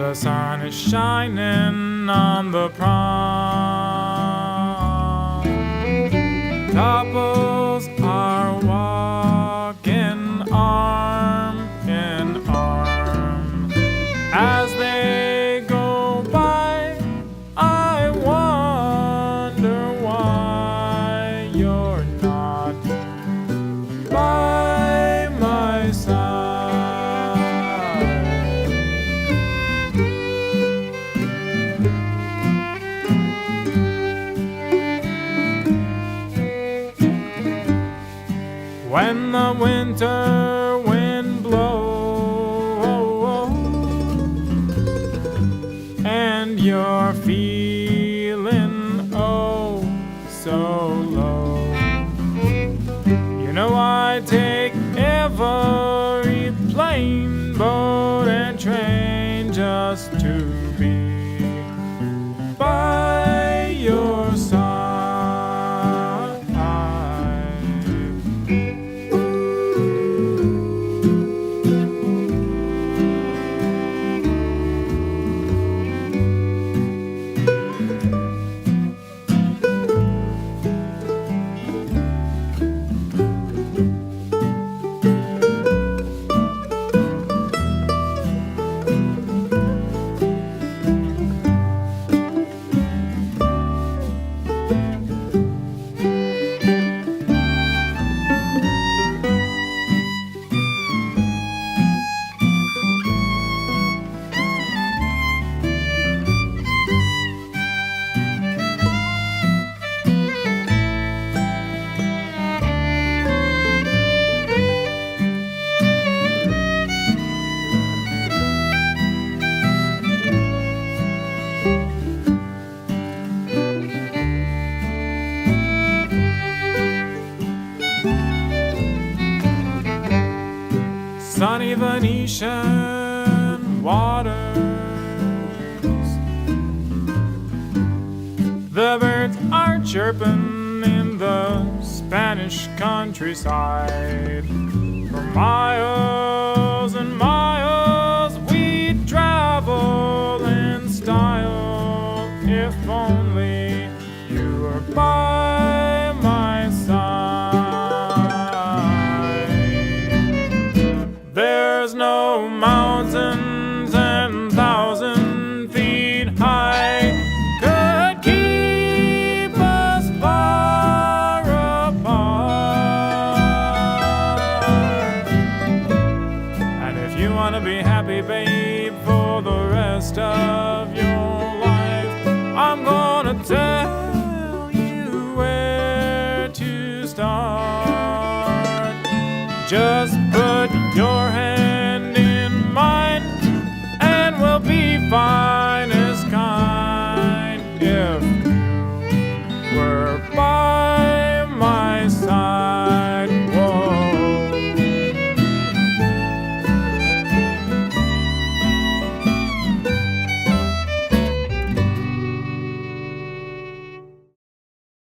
The sun is shining on the prom. Couples are walking arm in arm. As they go by, I wonder why you're not by my side. When the winter wind blows and you're feeling oh so low, you know I take every plane, boat and train just to be by your side. Sunny Venetian waters, the birds are chirping in the Spanish countryside. For miles and miles we travel in style. If only you were by my side. There's no mountain 10,000 feet high could keep us far apart. And if you want to be happy, babe, for the rest of your life, I'm gonna tell